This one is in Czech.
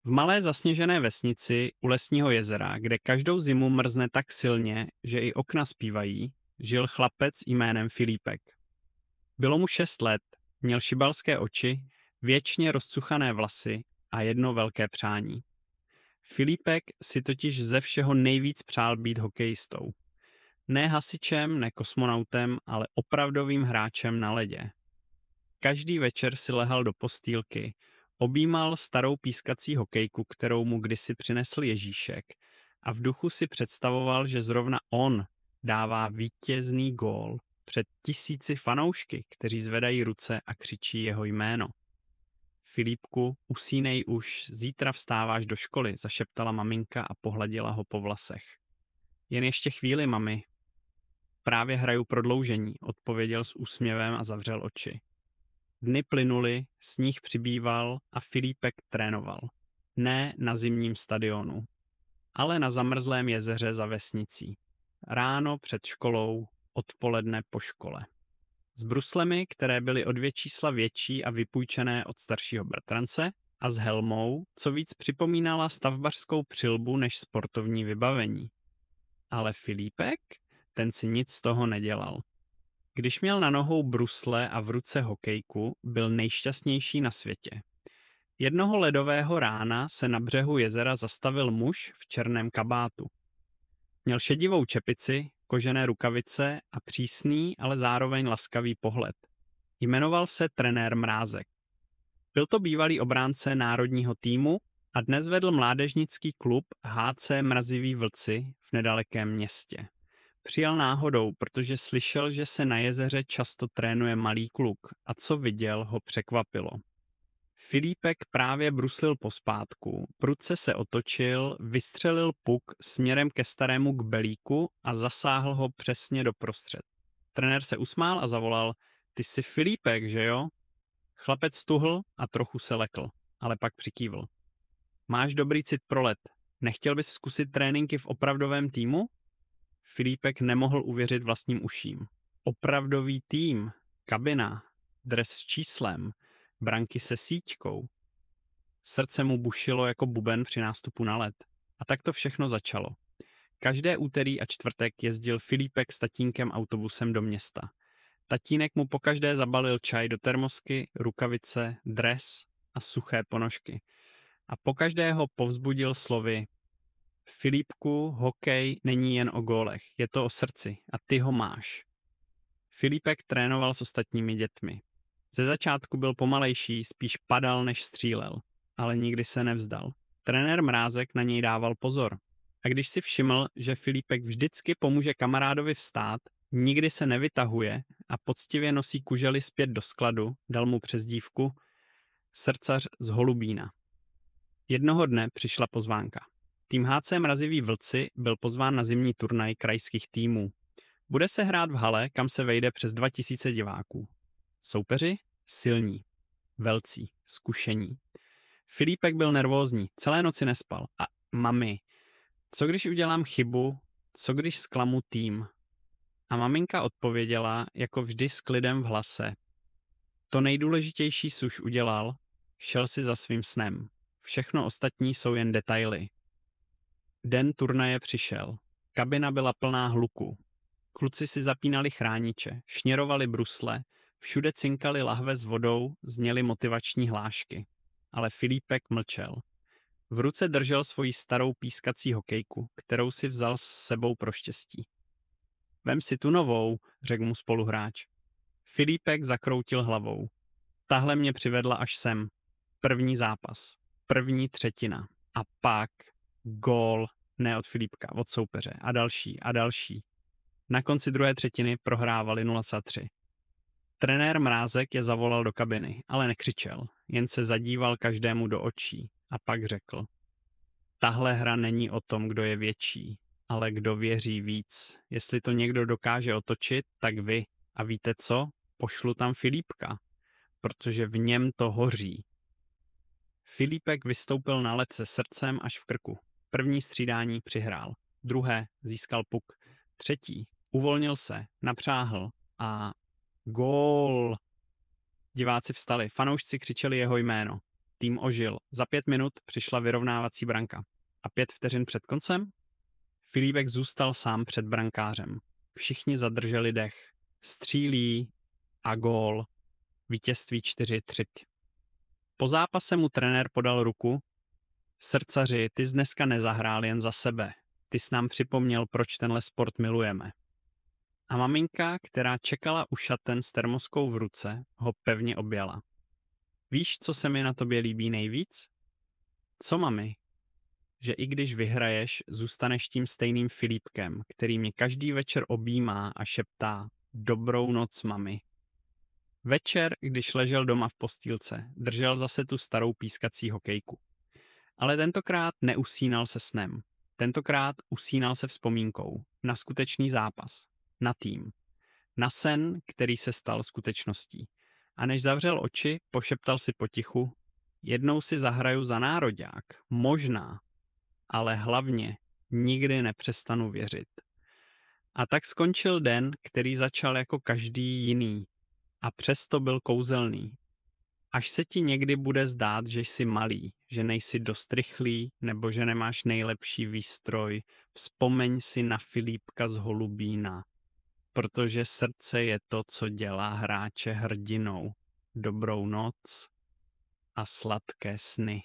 V malé zasněžené vesnici u lesního jezera, kde každou zimu mrzne tak silně, že i okna zpívají, žil chlapec jménem Filipek. Bylo mu 6 let, měl šibalské oči, věčně rozcuchané vlasy a jedno velké přání. Filipek si totiž ze všeho nejvíc přál být hokejistou. Ne hasičem, ne kosmonautem, ale opravdovým hráčem na ledě. Každý večer si lehal do postýlky, objímal starou pískací hokejku, kterou mu kdysi přinesl Ježíšek, a v duchu si představoval, že zrovna on dává vítězný gól před tisíci fanoušky, kteří zvedají ruce a křičí jeho jméno. Filipku, usínej už, zítra vstáváš do školy, zašeptala maminka a pohladila ho po vlasech. Jen ještě chvíli, mami. Právě hraju prodloužení, odpověděl s úsměvem a zavřel oči. Dny plynuly, sníh přibýval a Filipek trénoval. Ne na zimním stadionu, ale na zamrzlém jezeře za vesnicí. Ráno před školou, odpoledne po škole. S bruslemi, které byly o 2 čísla větší a vypůjčené od staršího bratrance, a s helmou, co víc připomínala stavbařskou přilbu než sportovní vybavení. Ale Filipek, ten si nic z toho nedělal. Když měl na nohou brusle a v ruce hokejku, byl nejšťastnější na světě. Jednoho ledového rána se na břehu jezera zastavil muž v černém kabátu. Měl šedivou čepici, kožené rukavice a přísný, ale zároveň laskavý pohled. Jmenoval se trenér Mrázek. Byl to bývalý obránce národního týmu a dnes vedl mládežnický klub HC Mraziví vlci v nedalekém městě. Přijel náhodou, protože slyšel, že se na jezeře často trénuje malý kluk a co viděl, ho překvapilo. Filipek právě bruslil pospátku, prudce se otočil, vystřelil puk směrem ke starému kbelíku a zasáhl ho přesně doprostřed. Trenér se usmál a zavolal: Ty jsi Filipek, že jo? Chlapec stuhl a trochu se lekl, ale pak přikývl. Máš dobrý cit pro led. Nechtěl bys zkusit tréninky v opravdovém týmu? Filipek nemohl uvěřit vlastním uším. Opravdový tým, kabina, dres s číslem, branky se síťkou. Srdce mu bušilo jako buben při nástupu na led. A tak to všechno začalo. Každé úterý a čtvrtek jezdil Filipek s tatínkem autobusem do města. Tatínek mu pokaždé zabalil čaj do termosky, rukavice, dres a suché ponožky. A pokaždé ho povzbudil slovy: Filipku, hokej není jen o gólech, je to o srdci a ty ho máš. Filipek trénoval s ostatními dětmi. Ze začátku byl pomalejší, spíš padal než střílel, ale nikdy se nevzdal. Trenér Mrázek na něj dával pozor. A když si všiml, že Filipek vždycky pomůže kamarádovi vstát, nikdy se nevytahuje a poctivě nosí kužely zpět do skladu, dal mu přezdívku Srdcař z Holubína. Jednoho dne přišla pozvánka. Tým HC Mraziví vlci byl pozván na zimní turnaj krajských týmů. Bude se hrát v hale, kam se vejde přes 2000 diváků. Soupeři? Silní. Velcí. Zkušení. Filipek byl nervózní, celé noci nespal. A mami, co když udělám chybu, co když zklamu tým? A maminka odpověděla, jako vždy s klidem v hlase. To nejdůležitější jsi už udělal, šel si za svým snem. Všechno ostatní jsou jen detaily. Den turnaje přišel. Kabina byla plná hluku. Kluci si zapínali chrániče, šněrovali brusle, všude cinkali lahve s vodou, zněly motivační hlášky. Ale Filipek mlčel. V ruce držel svoji starou pískací hokejku, kterou si vzal s sebou pro štěstí. Vem si tu novou, řekl mu spoluhráč. Filipek zakroutil hlavou. Tahle mě přivedla až sem. První zápas. První třetina. A pak gól, ne od Filipka, od soupeře. A další, a další. Na konci druhé třetiny prohrávali 0-3. Trenér Mrázek je zavolal do kabiny, ale nekřičel, jen se zadíval každému do očí a pak řekl: Tahle hra není o tom, kdo je větší, ale kdo věří víc. Jestli to někdo dokáže otočit, tak vy. A víte co? Pošlu tam Filipka, protože v něm to hoří. Filipek vystoupil na led se srdcem až v krku. První střídání přihrál. Druhé získal puk. Třetí uvolnil se, napřáhl a gól. Diváci vstali, fanoušci křičeli jeho jméno. Tým ožil. Za 5 minut přišla vyrovnávací branka. A 5 vteřin před koncem? Filipek zůstal sám před brankářem. Všichni zadrželi dech. Střílí a gól. Vítězství 4-3. Po zápase mu trenér podal ruku. Srdcaři, ty jsi dneska nezahrál jen za sebe. Ty jsi nám připomněl, proč tenhle sport milujeme. A maminka, která čekala u šaten s termoskou v ruce, ho pevně objala. Víš, co se mi na tobě líbí nejvíc? Co, mami? Že i když vyhraješ, zůstaneš tím stejným Filipkem, který mě každý večer objímá a šeptá dobrou noc, mami. Večer, když ležel doma v postýlce, držel zase tu starou pískací hokejku. Ale tentokrát neusínal se snem. Tentokrát usínal se vzpomínkou na skutečný zápas, na tým, na sen, který se stal skutečností. A než zavřel oči, pošeptal si potichu, jednou si zahraju za nároďák, možná, ale hlavně nikdy nepřestanu věřit. A tak skončil den, který začal jako každý jiný a přesto byl kouzelný. Až se ti někdy bude zdát, že jsi malý, že nejsi dost rychlý nebo že nemáš nejlepší výstroj, vzpomeň si na Filipka z Holubína, protože srdce je to, co dělá hráče hrdinou. Dobrou noc a sladké sny.